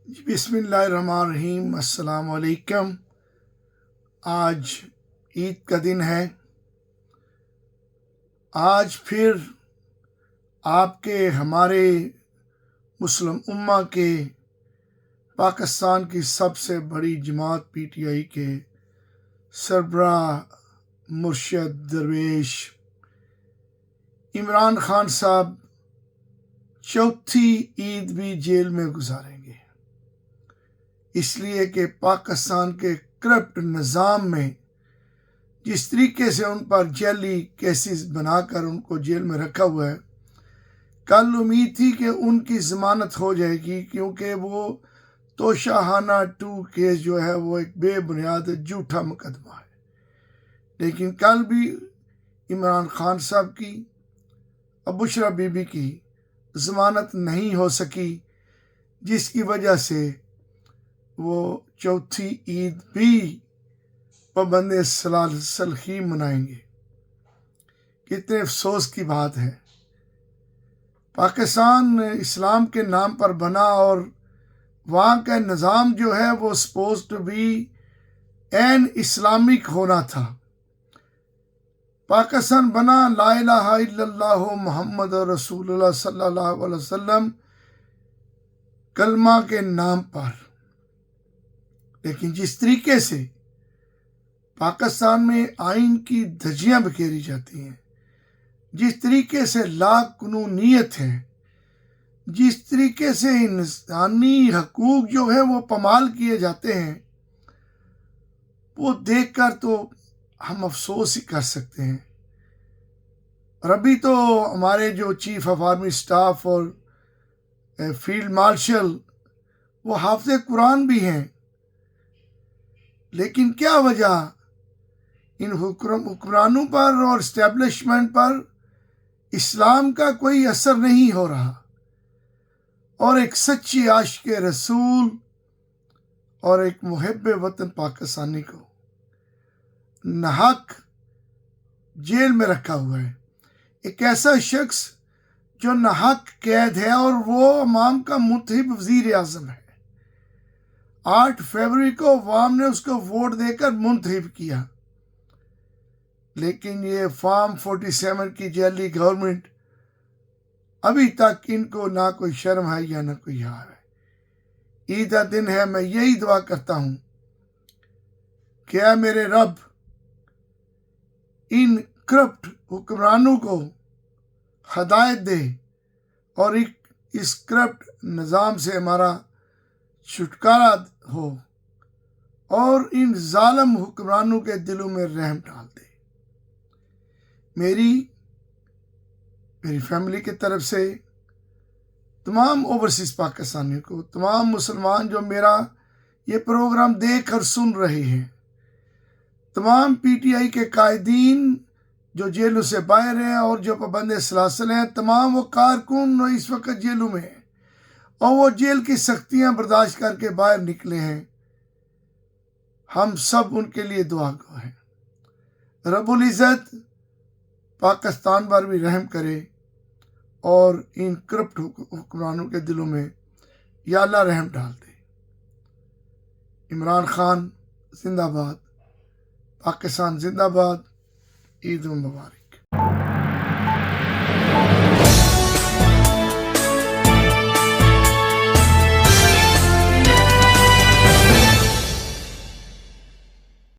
बिस्मिल्लाहिर्रहमानिर्रहीम। अस्सलाम वालेकुम। आज ईद का दिन है। आज फिर आपके हमारे मुस्लिम उम्मा के पाकिस्तान की सबसे बड़ी जमात पीटीआई के सरबराह मुर्शद दरवेश इमरान खान साहब चौथी ईद भी जेल में गुजारेंगे, इसलिए कि पाकिस्तान के करप्ट निज़ाम में जिस तरीके से उन पर जेली केसेस बनाकर उनको जेल में रखा हुआ है, कल उम्मीद थी कि उनकी ज़मानत हो जाएगी, क्योंकि वो तोशाखाना 2 केस जो है वो एक बेबुनियाद झूठा मुकदमा है। लेकिन कल भी इमरान खान साहब की और बुशरा बीबी की ज़मानत नहीं हो सकी, जिसकी वजह से वो चौथी ईद भी पाबंद सलासल ही मनाएंगे। कितने अफसोस की बात है। पाकिस्तान इस्लाम के नाम पर बना और वहाँ का निज़ाम जो है वो suppose to be an Islamic होना था। पाकिस्तान बना ला इलाहा इल्लल्लाह मुहम्मद रसूलुल्लाह सल्लल्लाहु अलैहि वसल्लम कलमा के नाम पर, लेकिन जिस तरीके से पाकिस्तान में आइन की धज्जियां बिखेरी जाती हैं, जिस तरीके से लाक़ानूनीयत है, जिस तरीके से इंसानी हकूक़ जो है वो पामाल किए जाते हैं, वो देखकर तो हम अफसोस ही कर सकते हैं। और अभी तो हमारे जो चीफ ऑफ आर्मी स्टाफ और फील्ड मार्शल वो हाफ़िज़ कुरान भी हैं, लेकिन क्या वजह इन हुक्मरानों पर और इस्टेब्लिशमेंट पर इस्लाम का कोई असर नहीं हो रहा, और एक सच्ची आशिक रसूल और एक मुहिब वतन पाकिस्तानी को नाहक जेल में रखा हुआ है। एक ऐसा शख्स जो नाहक कैद है और वो अवाम का मुंतखब वज़ीर आज़म है। 8 फरवरी को अवाम ने उसको वोट देकर मुंतखब किया, लेकिन ये फॉर्म 47 की जेली गवर्नमेंट अभी तक इनको ना कोई शर्म है या ना कोई हार है। ईद का दिन है, मैं यही दुआ करता हूँ कि ऐ मेरे रब, इन करप्ट हुक्मरानों को हदायत दे और इस करप्ट निज़ाम से हमारा छुटकारा हो और इन जालिम हुक्मरानों के दिलों में रहम डाल दे। मेरी फैमिली की तरफ से तमाम ओवरसीज़ पाकिस्तानियों को, तमाम मुसलमान जो मेरा ये प्रोग्राम देख कर सुन रहे हैं, तमाम पीटीआई के कायदीन जो जेलों से बाहर हैं और जो पाबंद सलासल हैं, तमाम वो कारकुन इस वक्त जेलों में हैं और वो जेल की सख्तियाँ बर्दाश्त करके बाहर निकले हैं। हम सब उनके लिए दुआ गो हैं। रब्बुल इज़्ज़त पाकिस्तान पर भी रहम करे और इन करप्ट हुक्मरानों के दिलों में या अल्लाह रहम डाल दे। इमरान खान जिंदाबाद, पाकिस्तान जिंदाबाद। ईद मुबारक।